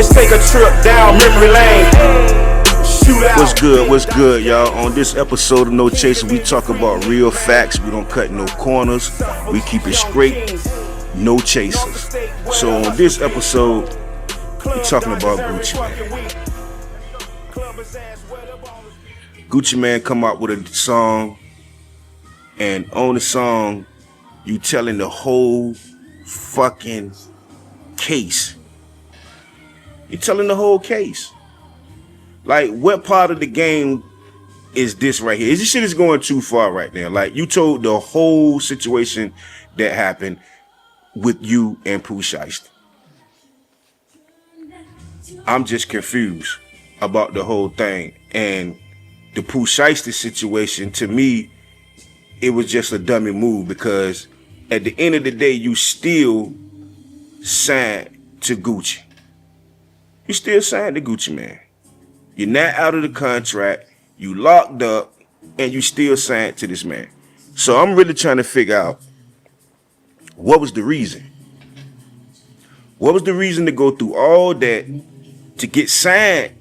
Let's take a trip down memory lane. Shoot out. What's good, y'all? On this episode of No Chaser, we talk about real facts. We don't cut no corners. We keep it straight, no chasers. So on this episode, we're talking about Gucci Mane. Gucci Mane come out with a song, and on the song, you telling the whole fucking case. You're telling the whole case. Like, what part of the game is this right here? This shit is going too far right now. Like, you told the whole situation that happened with you and Pooh Shysty. I'm just confused about the whole thing. And the Pooh Shysty situation, to me, it was just a dummy move, because at the end of the day, you still signed to Gucci. You still signed to Gucci Mane. You're not out of the contract. You locked up, and you still signed to this man. So I'm really trying to figure out, what was the reason? What was the reason to go through all that to get signed,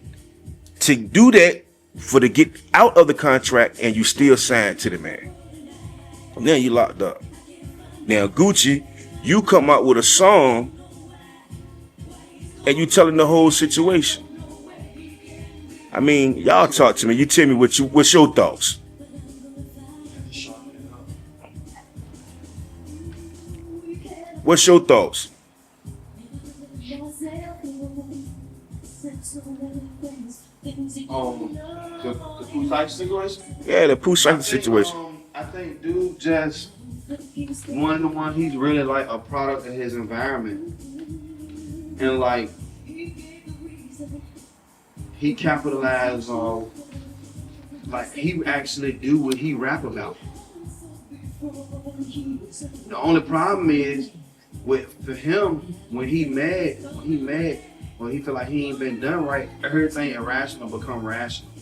to do that, for to get out of the contract, and you still signed to the man? Now you locked up. Now Gucci, you come out with a song, and you telling the whole situation. I mean, y'all talk to me. You tell me what's your thoughts. What's your thoughts? The Pooh Shysty situation? Yeah, the Pooh Shysty situation. I think dude just one he's really like a product of his environment. And like he capitalized on, like, he actually do what he rap about. The only problem is for him, when he mad, when he feel like he ain't been done right, everything irrational become rational.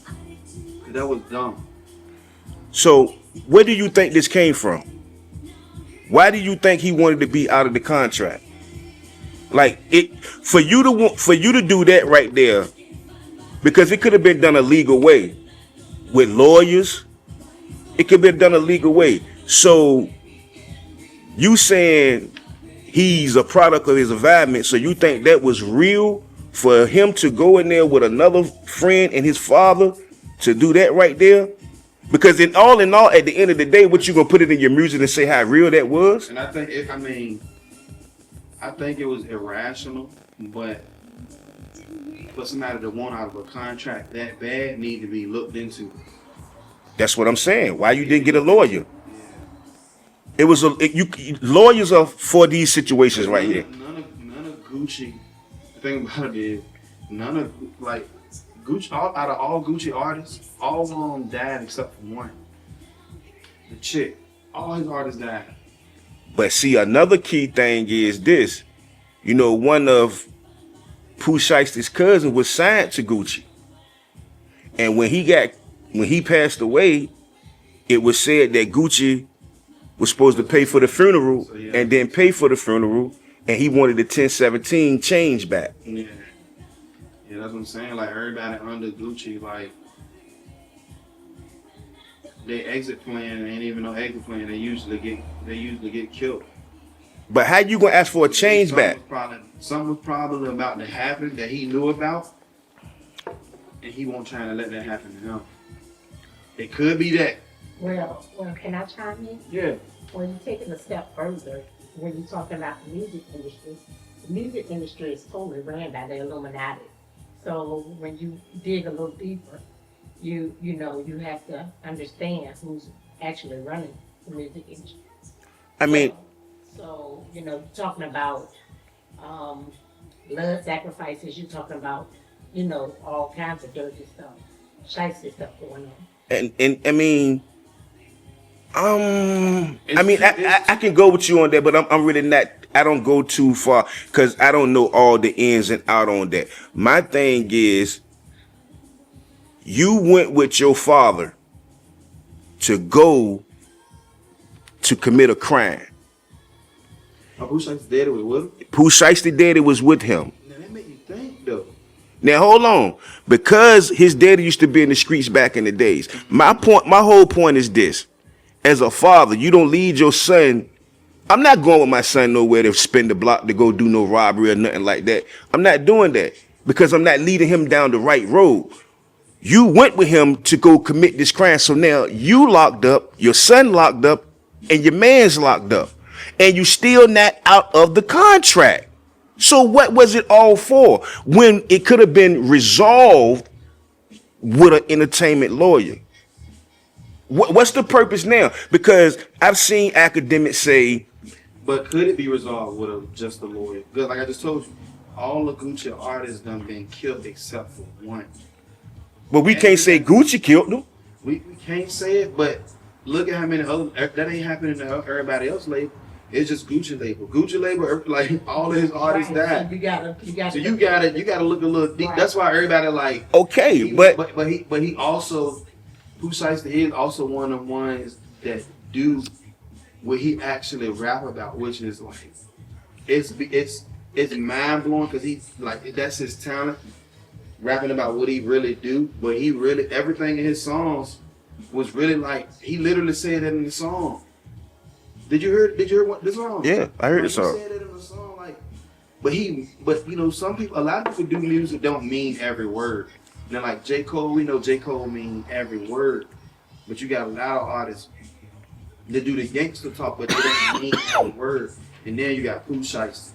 Cause that was dumb. So where do you think this came from? Why do you think he wanted to be out of the contract? Like, for you to do that right there, because it could have been done a legal way with lawyers. It could have been done a legal way. So you saying he's a product of his environment, so you think that was real for him to go in there with another friend and his father to do that right there? Because in all, at the end of the day, what you gonna put it in your music and say how real that was? And I think it was irrational, but for somebody to want out of a contract that bad need to be looked into. That's what I'm saying. Why you didn't get a lawyer? It was lawyers are for these situations right here. None of Gucci. The thing about it is, none of like Gucci. Out of all Gucci artists, all of them died except for one. The chick. All his artists died. But see, another key thing is this. You know, one of Pooh Shysty's cousin was signed to Gucci, and when he passed away, it was said that Gucci was supposed to pay for the funeral, so, yeah, and then pay for the funeral, and he wanted the 1017 change back. Yeah, that's what I'm saying. Like, everybody under Gucci, like, they exit plan ain't even no exit plan. They usually get killed. But how you gonna ask for a change back? Something was probably about to happen that he knew about, and he won't try to let that happen to him. It could be that. Well, can I chime in? Yeah. When you're taking a step further, when you're talking about the music industry is totally ran by the Illuminati. So when you dig a little deeper, you have to understand who's actually running the music industry. I mean, so talking about blood sacrifices, you're talking about all kinds of dirty stuff, shiesty stuff going on. And I mean, I can go with you on that, but I'm really not. I don't go too far because I don't know all the ins and out on that. My thing is, you went with your father to go to commit a crime. Pooh Shysty's daddy was with him? Pooh Shysty's daddy was with him. Now that make you think though. Now hold on, because his daddy used to be in the streets back in the days. My whole point is this: as a father, you don't lead your son. I'm not going with my son nowhere to spin the block to go do no robbery or nothing like that. I'm not doing that because I'm not leading him down the right road. You went with him to go commit this crime, so now you locked up, your son locked up, and your man's locked up, and you still not out of the contract. So what was it all for when it could have been resolved with an entertainment lawyer? What's the purpose now? Because I've seen academics say, but could it be resolved with just a lawyer? Because like I just told you, all the Gucci artists done been killed except for one. but we can't say Gucci killed them. We can't say it, but look at how many other that ain't happening to everybody else label. It's just Gucci label. Gucci label, like all of his artists Right, died. so you gotta. So you gotta look a little deep. Right. That's why everybody like. Okay, but he also, Pooh Shysty is also one of the ones that do what he actually rap about, which is like, it's mind blowing because he's like that's his talent, rapping about what he really do. But he really everything in his songs was really like he literally said that in the song. Did you hear what the song? yeah, I heard the He song. said it in the song, like, but you know, a lot of people do music don't mean every word. Now, like J. Cole, we know J. Cole mean every word, but you got a lot of artists that do the gangster talk, but they don't mean every word. And then you got Pooh Shysty.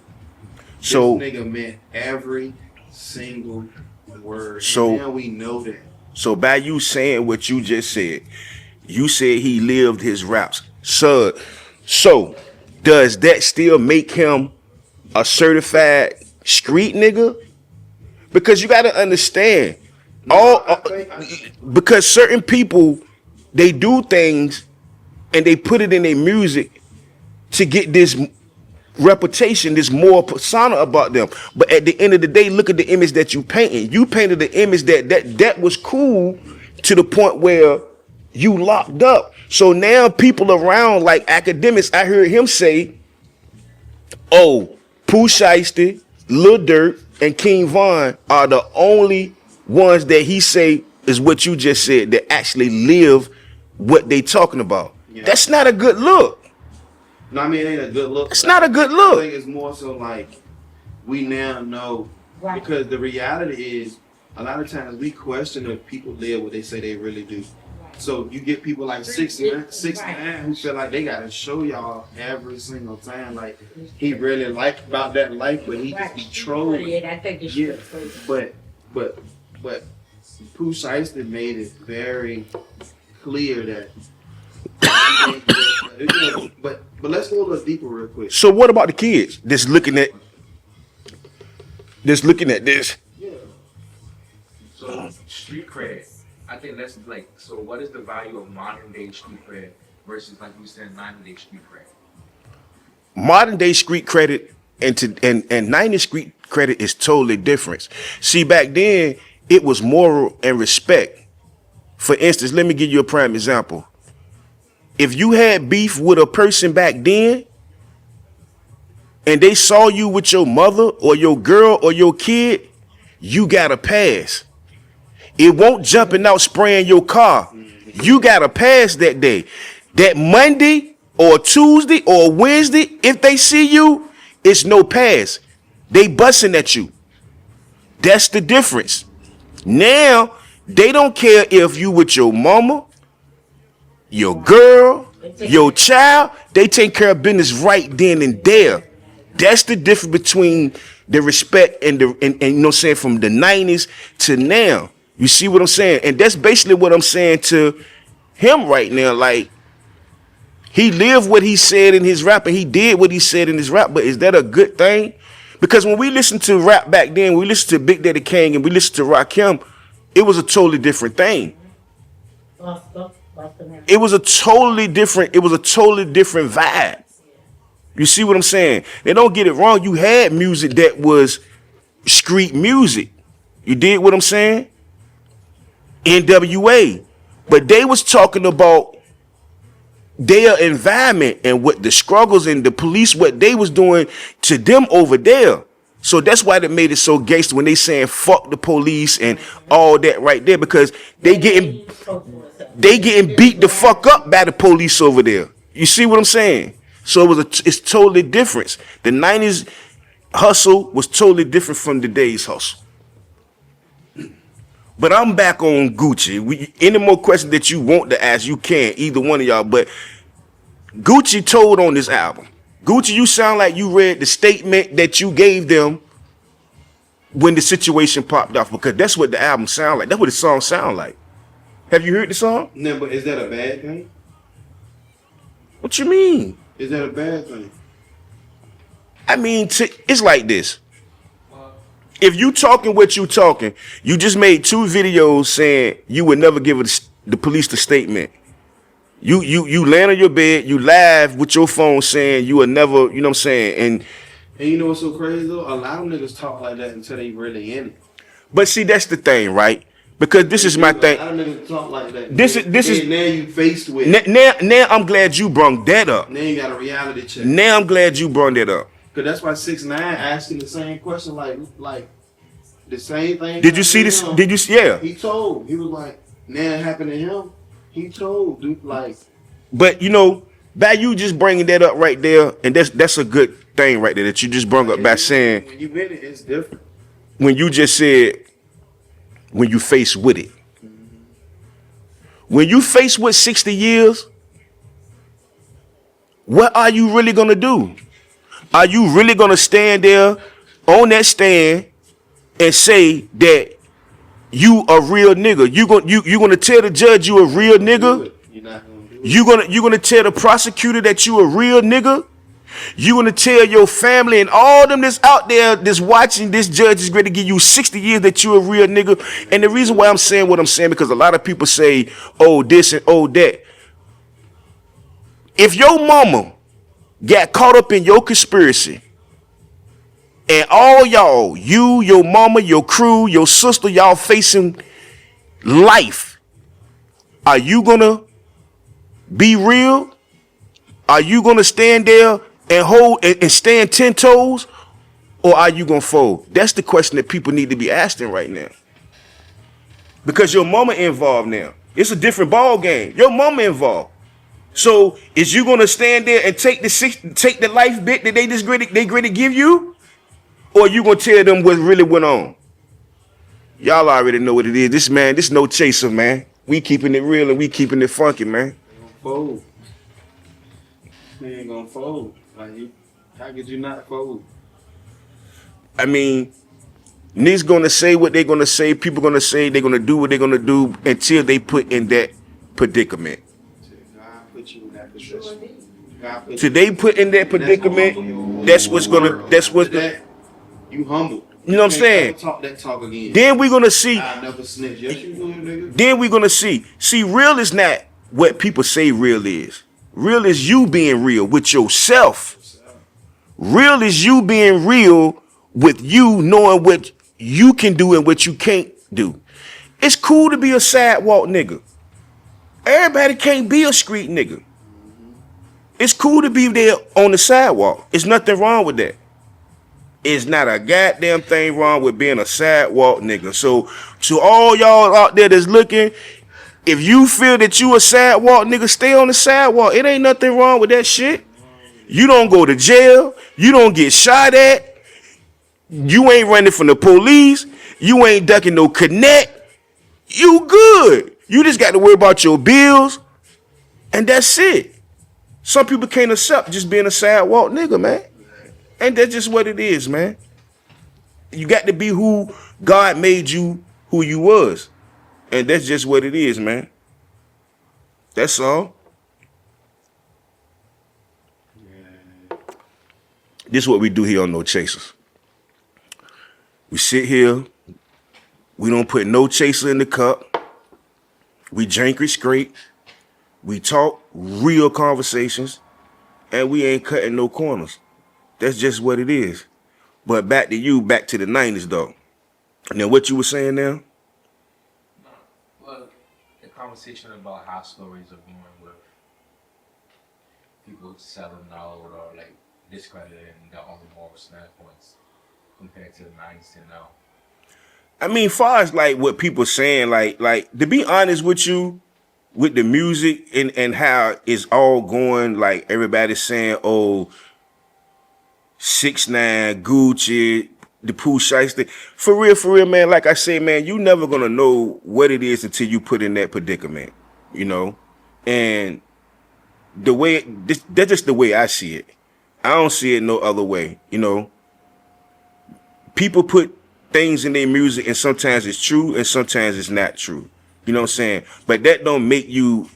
So This nigga meant every single word. So- and now we know that. So by you saying what you just said, you said he lived his raps. So does that still make him a certified street nigga? Because you got to understand, because certain people, they do things and they put it in their music to get this reputation, this moral persona about them. But at the end of the day, look at the image that you painted. You painted the image that was cool to the point where you locked up. So now people around like academics, I heard him say, oh, Pooh Shysty, Lil Durk, and King Von are the only ones that he say is what you just said that actually live what they talking about. Yeah. That's not a good look. No, I mean it ain't a good look. It's not a good I look. think it's more so like we now know Right. because the reality is a lot of times we question if people live what they say they really do. So you get people like 6ix9ine who feel like they gotta show y'all every single time like he really like about that life, but he just be trolling. Yeah, I think it's Yeah, true. but Pooh Shysty made it very clear that. But let's go a little deeper real quick. So what about the kids that's looking at this? Yeah. So street cred, I think that's like, so what is the value of modern day street cred versus like you said 90-day street cred? Modern day street credit and 90s street credit is totally different. See, back then it was moral and respect. For instance, let me give you a prime example. If you had beef with a person back then and they saw you with your mother or your girl or your kid, you got a pass. It won't jumping out spraying your car. You got a pass that day. That Monday or Tuesday or Wednesday, if they see you, it's no pass. They busting at you. That's the difference. Now, they don't care if you with your mama, your girl, your child, they take care of business right then and there. That's the difference between the respect and you know what I'm saying, from the 90s to now. You see what I'm saying? And that's basically what I'm saying to him right now. Like, he lived what he said in his rap and he did what he said in his rap, but is that a good thing? Because when we listened to rap back then, we listened to Big Daddy Kane and we listened to Rakim, it was a totally different thing. It was a totally different vibe. You see what I'm saying? They don't get it wrong. You had music that was street music. You did what I'm saying? NWA. But they was talking about their environment and what the struggles and the police, what they was doing to them over there. So that's why they made it so gangster when they saying fuck the police and all that right there, because they getting beat the fuck up by the police over there. You see what I'm saying? So it's totally different. The 90s hustle was totally different from today's hustle. But I'm back on Gucci. Any more questions that you want to ask, you can, either one of y'all. But Gucci told on this album. Gucci, you sound like you read the statement that you gave them when the situation popped off, because that's what the album sound like. That's what the song sound like. Have you heard the song? No, but is that a bad thing? What you mean? Is that a bad thing? I mean, it's like this. If you talking what you talking, you just made 2 videos saying you would never give the police the statement. You land on your bed, you live with your phone saying you would never, you know what I'm saying? And you know what's so crazy though? A lot of niggas talk like that until they really in it. But see, that's the thing, right? Because this is my thing. A lot of niggas talk like that. This is now you faced with it. Now I'm glad you brought that up. Now you got a reality check. Now I'm glad you brought that up. Cause that's why 6ix9ine asking the same question, like the same thing. Did you see this? Did you? Yeah. He told. He was like, now it happened to him. He told, dude, like. But you know, by you just bringing that up right there, and that's a good thing right there that you just brought up by saying. When you in it, it's different. When you just said, when you face with it. When you face with 60 years, what are you really gonna do? Are you really gonna stand there on that stand and say that you a real nigga? You gonna tell the judge you a real nigga? You're not gonna do it. You gonna tell the prosecutor that you a real nigga? You gonna tell your family and all them that's out there that's watching this judge is going to give you 60 years that you a real nigga? And the reason why I'm saying what I'm saying, because a lot of people say, oh this and oh that. If your mama got caught up in your conspiracy, and all y'all, you, your mama, your crew, your sister, y'all facing life, are you gonna be real? Are you gonna stand there and hold and stand 10 toes, or are you gonna fold? That's the question that people need to be asking right now. Because your mama involved now. It's a different ball game. Your mama involved. So is you gonna stand there and take the life bit that they gonna give you, or you gonna tell them what really went on? Y'all already know what it is. This no chaser, man. We keeping it real and we keeping it funky, man. Fold. They ain't gonna fold. Like, how could you not fold? I mean, niggas gonna say what they're gonna say. People gonna say they're gonna do what they're gonna do until they put in that predicament. God put you in that position. Till they put in that predicament, that's what's you humble. You know what I'm saying? Talk that talk again. Then we're gonna see. I never snitch. Yes, you would, nigga. Then we're gonna see. See, real is not what people say real is. Real is you being real with yourself. Real is you being real with you knowing what you can do and what you can't do. It's cool to be a sidewalk nigga. Everybody can't be a street nigga. It's cool to be there on the sidewalk. There's nothing wrong with that. It's not a goddamn thing wrong with being a sidewalk nigga. So to all y'all out there that's looking, if you feel that you a sidewalk nigga, stay on the sidewalk. It ain't nothing wrong with that shit. You don't go to jail. You don't get shot at. You ain't running from the police. You ain't ducking no connect. You good. You just got to worry about your bills. And that's it. Some people can't accept just being a sidewalk nigga, man. And that's just what it is, man. You got to be who God made you, who you was. And that's just what it is, man. That's all. This is what we do here on No Chasers. We sit here. We don't put no chaser in the cup. We drink it straight. We talk real conversations. And we ain't cutting no corners. That's just what it is. But back to you, back to the 90s, though. Now, what you were saying now? Well, the conversation about how stories are going with people selling out or like discrediting their own moral standpoints. compared to the 90s to now? I mean, far as like what people saying, like to be honest with you, with the music and how it's all going, like everybody's saying, oh, 6ix9ine, Gucci, the Pooh Shysty. For real, man. Like I say, man, you never gonna know what it is until you put in that predicament, you know. And the way that's just the way I see it. I don't see it no other way, you know. People put things in their music, and sometimes it's true, and sometimes it's not true. You know what I'm saying? But that don't make you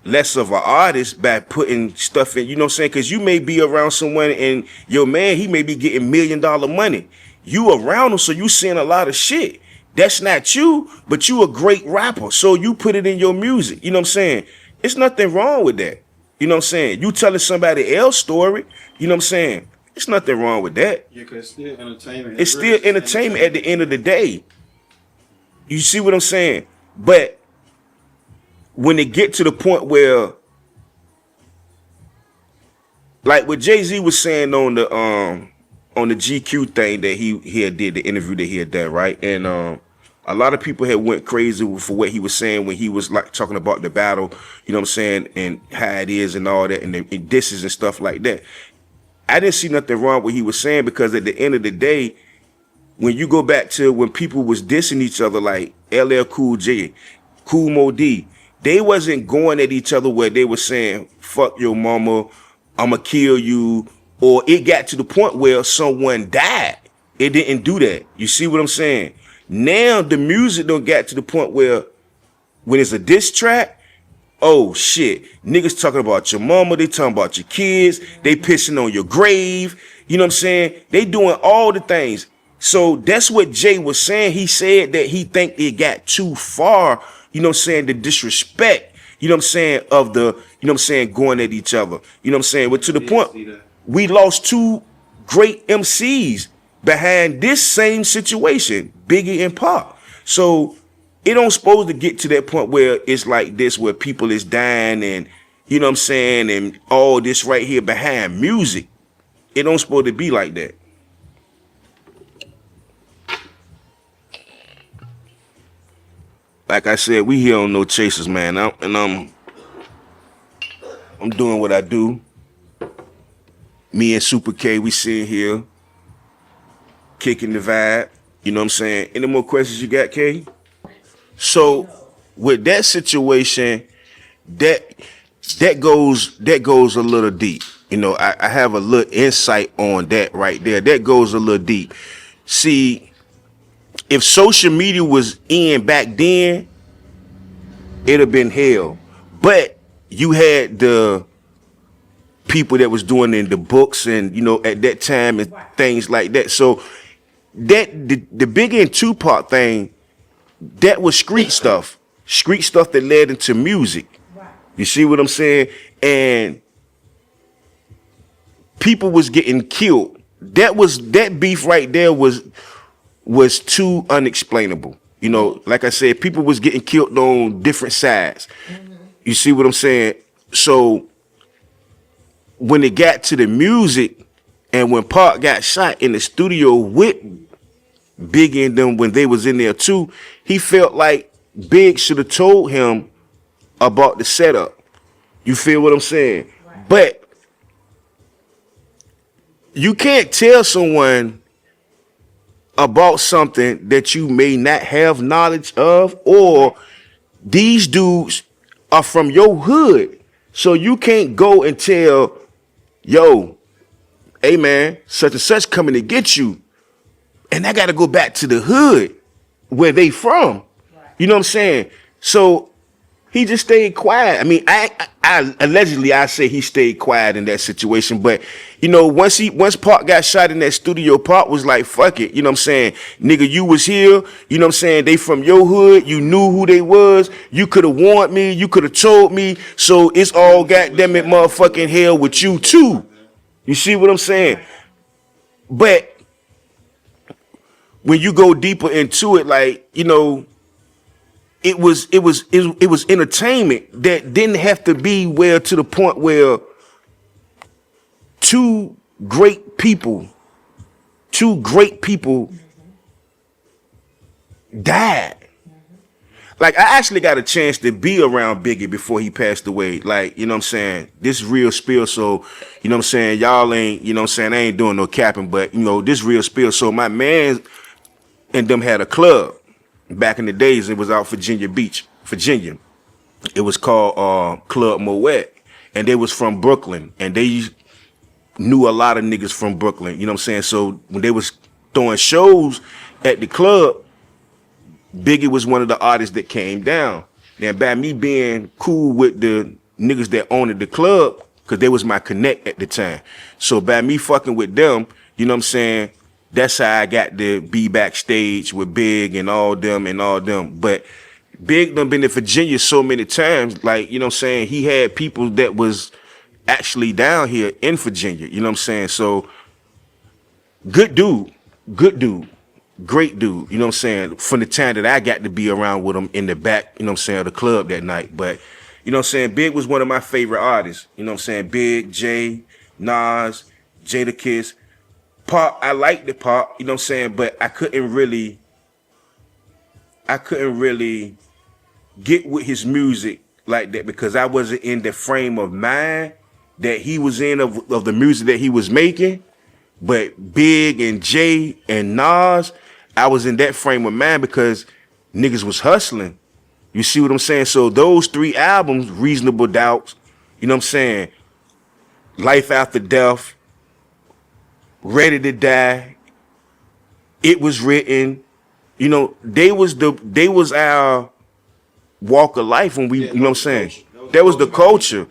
less of an artist by putting stuff in, you know what I'm saying? Because you may be around someone and your man, he may be getting $1 million money. You around him, so you seeing a lot of shit. That's not you, but you a great rapper. So you put it in your music. You know what I'm saying? It's nothing wrong with that. You know what I'm saying? You telling somebody else's story. You know what I'm saying? It's nothing wrong with that. Yeah, because it's still entertainment. It's still entertainment at the end of the day. You see what I'm saying? But when it get to the point where, like what Jay-Z was saying on the GQ thing that he had did, the interview that he had done, right? And a lot of people had went crazy for what he was saying when he was like talking about the battle, you know what I'm saying, and how it is and all that, and disses and stuff like that. I didn't see nothing wrong with what he was saying, because at the end of the day, when you go back to when people was dissing each other, like LL Cool J, Cool Mo D, they wasn't going at each other where they were saying, fuck your mama, I'ma kill you, or it got to the point where someone died. It didn't do that. You see what I'm saying? Now the music don't get to the point where when it's a diss track, oh shit, niggas talking about your mama, they talking about your kids, they pissing on your grave, you know what I'm saying? They doing all the things. So that's what Jay was saying. He said that he think it got too far, you know what I'm saying, the disrespect, you know what I'm saying, of the, you know what I'm saying, going at each other. You know what I'm saying? But to the point, we lost 2 great MCs behind this same situation, Biggie and Pac. So it don't supposed to get to that point where it's like this, where people is dying and, you know what I'm saying, and all this right here behind music. It don't supposed to be like that. Like I said, we here on No Chasers, man. I'm doing what I do. Me and Super K, we sitting here, kicking the vibe. You know what I'm saying? Any more questions you got, K? So with that situation, that goes a little deep. You know, I have a little insight on that right there. That goes a little deep. See, if social media was in back then, it'd have been hell. But you had the people that was doing in the books and, you know, at that time and things like that. So that the Biggie and Tupac thing, that was street stuff that led into music. You see what I'm saying? And people was getting killed. That beef right there was too unexplainable. You know, like I said, people was getting killed on different sides. You see what I'm saying? So when it got to the music, and when Pac got shot in the studio with Biggie and them when they was in there too, he felt like Big should have told him about the setup. You feel what I'm saying? Right. But you can't tell someone about something that you may not have knowledge of, or these dudes are from your hood. So you can't go and tell, yo, hey man, such and such coming to get you. And I got to go back to the hood where they from. You know what I'm saying? So he just stayed quiet. I mean, I allegedly I say he stayed quiet in that situation, but you know, once Pac got shot in that studio, Pac was like, fuck it. You know what I'm saying? Nigga, you was here. You know what I'm saying? They from your hood. You knew who they was. You could have warned me. You could have told me. So it's all goddamn it motherfucking hell with you too. You see what I'm saying? But when you go deeper into it, like, you know, it was entertainment that didn't have to be where to the point where 2 great people two great people died. Like, I actually got a chance to be around Biggie before he passed away. Like, you know what I'm saying? This real spill, so, you know what I'm saying? Y'all ain't, you know what I'm saying? I ain't doing no capping, but, you know, this real spill. So my man and them had a club back in the days. It was out Virginia Beach, Virginia. It was called Club Moet. And they was from Brooklyn. And they knew a lot of niggas from Brooklyn. You know what I'm saying? So when they was throwing shows at the club, Biggie was one of the artists that came down. Now, by me being cool with the niggas that owned the club, because they was my connect at the time. So by me fucking with them, you know what I'm saying, that's how I got to be backstage with Big and all them. But Big done been in Virginia so many times, like, you know what I'm saying, he had people that was actually down here in Virginia, you know what I'm saying? So, good dude. Great dude, you know what I'm saying? From the time that I got to be around with him in the back, you know what I'm saying, of the club that night. But, you know what I'm saying, Big was one of my favorite artists. You know what I'm saying? Big, Jay, Nas, Jadakiss. Pop, I liked the Pop, you know what I'm saying? But I couldn't really get with his music like that because I wasn't in the frame of mind that he was in of the music that he was making. But Big and Jay and Nas, I was in that frame of mind because niggas was hustling. You see what I'm saying? So those 3 albums, Reasonable Doubts, you know what I'm saying? Life After Death, Ready to Die, It Was Written, you know, they was our walk of life when we, you know what I'm saying? That was the culture.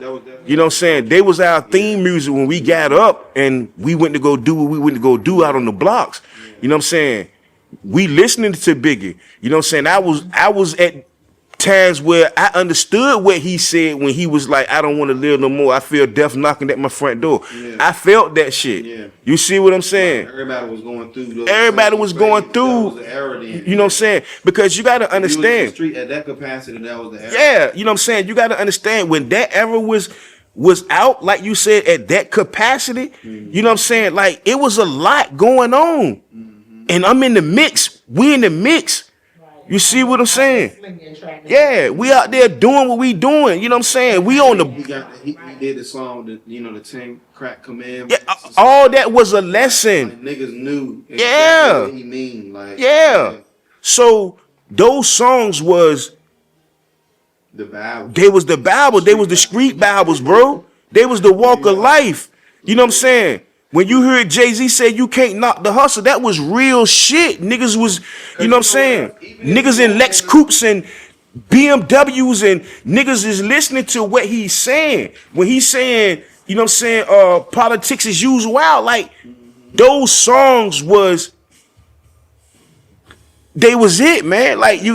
You know what I'm saying? They was our theme music when we got up and we went to go do what we went to go do out on the blocks. You know what I'm saying? We listening to Biggie. You know what I'm saying? I was at times where I understood what he said when he was like, I don't want to live no more. I feel death knocking at my front door. Yeah. I felt that shit. Yeah. You see what I'm saying? Like everybody was going through. Everybody was going through. You know what I'm saying? Because you got to understand. You was in the street at that capacity, that was the era. Yeah, you know what I'm saying? You got to understand when that era was out, like you said, at that capacity, you know what I'm saying? Like, it was a lot going on. And I'm in the mix. We in the mix. You see what I'm saying? Yeah, we out there doing what we doing. You know what I'm saying? We on the. He did the song, the 10 crack command. Yeah, all that was a lesson. Like, niggas knew. Yeah. What he mean. Like, yeah. So those songs was. The Bible. They was the Bible. They was the street Bibles, bro. They was the walk of life. You know what I'm saying? When you heard Jay-Z say you can't knock the hustle, that was real shit. Niggas was, you know what I'm saying? Niggas in Lex Coupes and BMWs and niggas is listening to what he's saying. When he's saying, you know what I'm saying, politics is used wild, like those songs was, they was it, man. Like you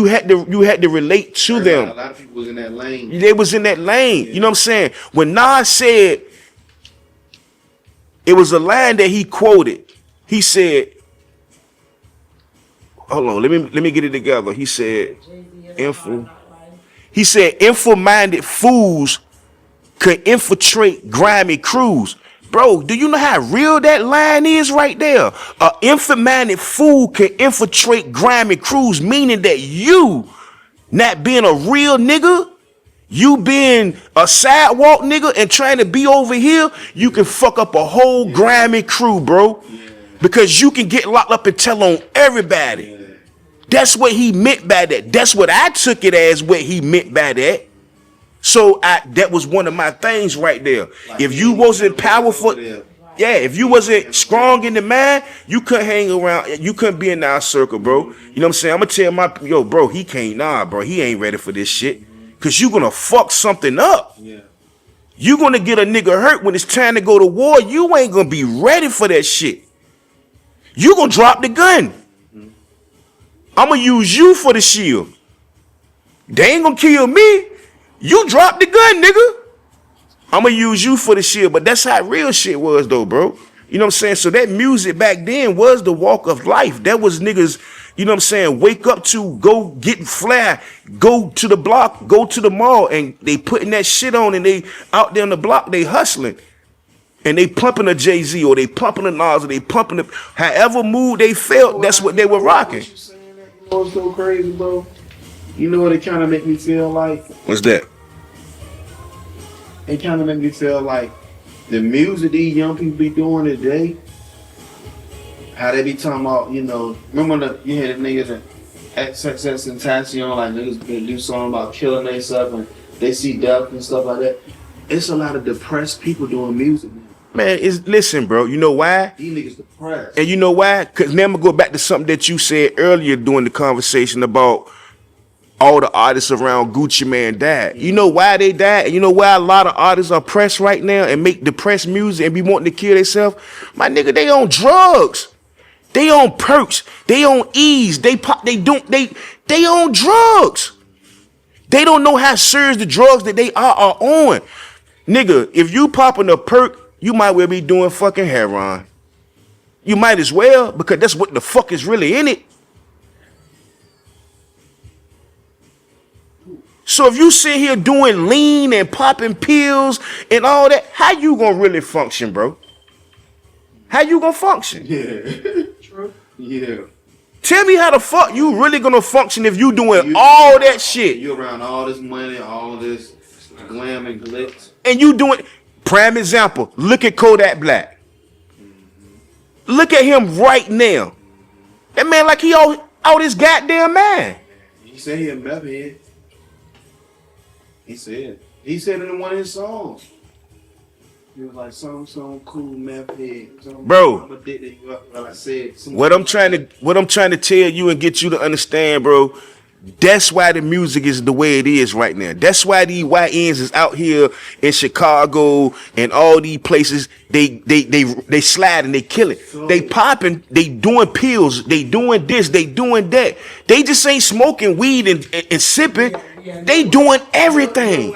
had to relate to them. A lot of people was in that lane. They was in that lane. Yeah. You know what I'm saying? When Nas said, it was a line that he quoted. He said, hold on, let me get it together. He said, info-minded fools could infiltrate grimy crews. Bro, do you know how real that line is right there? An info-minded fool can infiltrate grimy crews, meaning that you, not being a real nigga, you being a sidewalk nigga and trying to be over here, you can fuck up a whole grimy crew, bro. Yeah. Because you can get locked up and tell on everybody. Yeah. That's what he meant by that. That's what I took it as, what he meant by that. So that was one of my things right there. Like, if you wasn't powerful, if you wasn't strong in the mind, you couldn't hang around. You couldn't be in our circle, bro. You know what I'm saying? I'm gonna tell bro, he can't, bro. He ain't ready for this shit. Cause you gonna fuck something up. Yeah. You gonna get a nigga hurt when it's time to go to war. You ain't gonna be ready for that shit. You gonna drop the gun. I'm gonna use you for the shield. They ain't gonna kill me. You drop the gun, nigga. I'm gonna use you for the shield. But that's how real shit was though, bro. You know what I'm saying? So that music back then was the walk of life. That was niggas, you know what I'm saying, wake up to, go get fly, go to the block, go to the mall, and they putting that shit on and they out there on the block, they hustling. and they pumping a Jay-Z or they pumping a Nas or they pumping a however mood they felt, that's what they were rocking. You saying that? You know what's so crazy, bro? You know what it kind of make me feel like? What's that? It kind of make me feel like the music these young people be doing today, how they be talking about, you know, remember you had the niggas at XXX and Tentacion, like niggas been do something about killing themselves and they see death and stuff like that. It's a lot of depressed people doing music, man. Man, listen, bro. You know why? These niggas depressed. And you know why? Because now I'm going to go back to something that you said earlier during the conversation about all the artists around Gucci Mane died. You know why they died? And you know why a lot of artists are pressed right now and make depressed music and be wanting to kill themselves? My nigga, they on drugs. They on perks. They on ease. They on drugs. They don't know how serious the drugs that they are on. Nigga, if you popping a perk, you might well be doing fucking heroin. You might as well, because that's what the fuck is really in it. So if you sit here doing lean and popping pills and all that, how you gonna really function, bro? How you gonna function? Yeah. True. Yeah. Tell me how the fuck you really gonna function if you doing all that shit. You around all this money, all this glam and glitz. And you doing, prime example, look at Kodak Black. Look at him right now. That man like he out his goddamn mind. He said he a meth head. He said it in one of his songs. He was like, some cool meth head. Bro. I'm addicted. Like I said. What I'm trying to tell you and get you to understand, bro, that's why the music is the way it is right now. That's why these YNs is out here in Chicago and all these places. They slide and they kill it. They popping, they doing pills, they doing this, they doing that. They just ain't smoking weed and sipping. They doing everything.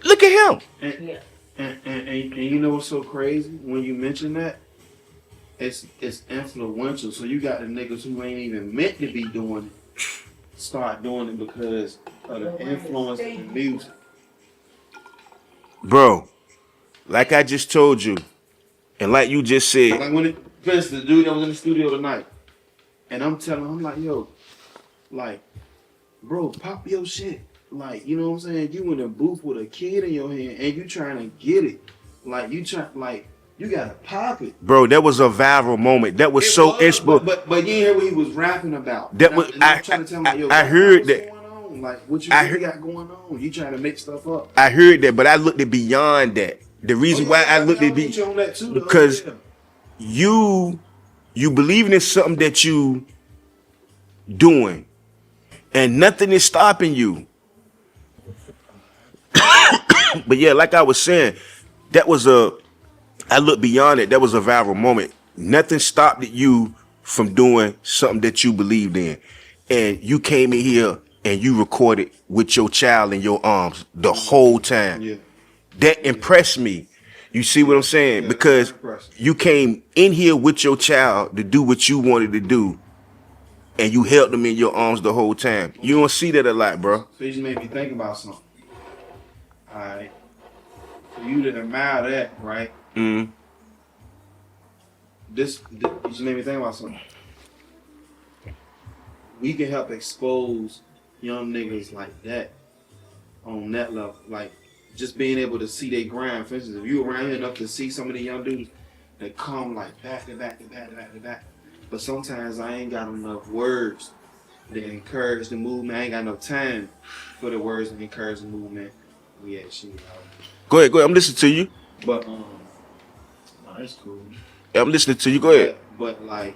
Look at him. And you know what's so crazy? When you mention that, it's influential. So you got the niggas who ain't even meant to be doing it start doing it because of the influence of the music. Bro, like I just told you, and like you just said. Like when for instance, the dude that was in the studio tonight, and I'm telling him, I'm like, yo, like, bro, pop your shit. Like, you know what I'm saying? You in a booth with a kid in your hand and you trying to get it. Like, you gotta pop it. Bro, that was a viral moment. That was so inspirational. But you didn't hear what he was rapping about. That was I'm trying to tell him, like, yo, I heard what's that. Going on? Like, what you really got going on? You trying to make stuff up. I heard that, but I looked at beyond that. The reason why I looked at because you believing in something that you doing and nothing is stopping you. But yeah, like I was saying, I looked beyond it. That was a viral moment. Nothing stopped you from doing something that you believed in. And you came in here and you recorded with your child in your arms the whole time. Yeah. That impressed me. You see what I'm saying? Because you came in here with your child to do what you wanted to do. And you held them in your arms the whole time. You don't see that a lot, bro. So you just made me think about something. Alright. For you to admire that, right? Mm. This you just made me think about something. We can help expose young niggas like that on that level. Like, just being able to see their grind. For instance, if you around here enough to see some of the young dudes that come like back to back to back to back to back. But sometimes I ain't got enough words to encourage the movement. I ain't got enough time for the words to encourage the movement. Yeah, shit. Go ahead. I'm listening to you. But no, that's cool. I'm listening to you. Go ahead. But like,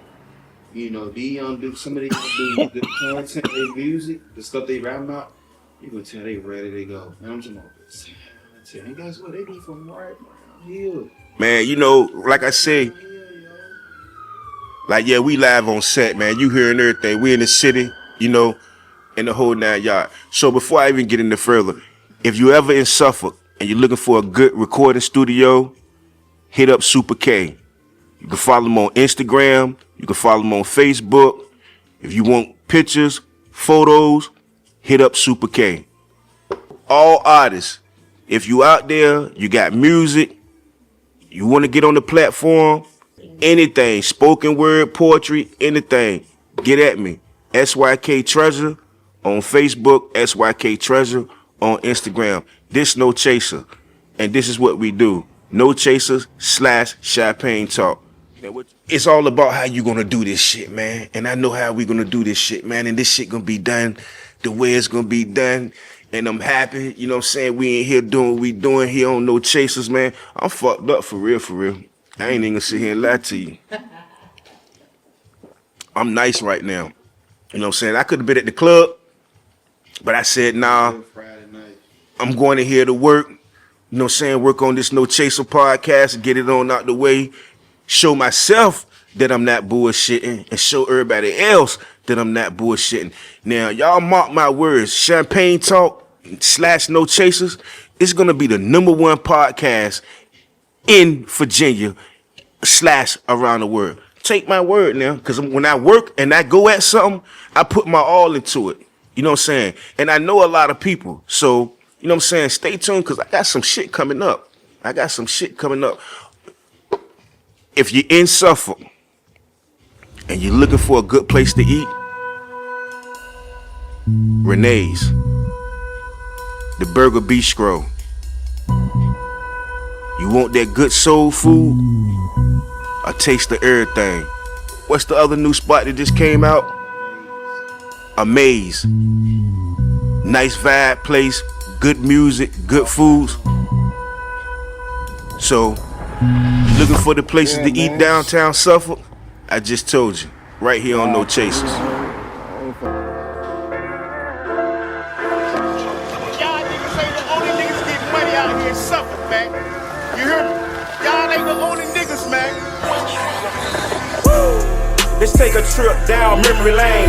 you know, these young dudes, some of these young dudes, the content, their music, the stuff they rap about, you can tell they ready to go. And I'm talking about, and guess what? They be from right around here. Man, you know, like I say, like, yeah, we live on set, man. You hearing everything. We in the city, you know, in the whole 9 yards. So before I even get into further, if you ever in Suffolk and you're looking for a good recording studio, hit up Super K. You can follow him on Instagram. You can follow him on Facebook. If you want pictures, photos, hit up Super K. All artists, if you out there, you got music, You want to get on the platform? Anything, spoken word, poetry, anything, get at me. SYK Treasure on Facebook, SYK Treasure on Instagram. This No Chaser, and this is what we do. No Chasers / Champagne Talk. It's all about how you gonna do this shit, man. And I know how we gonna do this shit, man. And this shit gonna be done the way it's gonna be done. And I'm happy, you know what I'm saying? We ain't here doing what we doing here on No Chasers, man. I'm fucked up for real, for real. I ain't even gonna sit here and lie to you. I'm nice right now. You know what I'm saying? I could have been at the club, but I said, nah, I'm going in here to work. You know what I'm saying? Work on this No Chaser podcast and get it on out the way. Show myself that I'm not bullshitting and show everybody else that I'm not bullshitting. Now, y'all mark my words. Champagne Talk / No Chasers, it's going to be the #1 podcast in Virginia / around the world. Take my word now, because when I work and I go at something, I put my all into it. You know what I'm saying? And I know a lot of people. So, you know what I'm saying? Stay tuned, because I got some shit coming up. If you're in Suffolk and you're looking for a good place to eat, Renee's, the Burger Bistro. You want that good soul food? A taste of everything. What's the other new spot that just came out? Amaze. Nice vibe place, good music, good foods. So, you looking for the places to eat downtown Suffolk? I just told you, right here on No Chasers. Y'all niggas ain't the only niggas getting money out here in Suffolk, man. You hear me? Y'all ain't the only niggas, man. Let's take a trip down memory lane.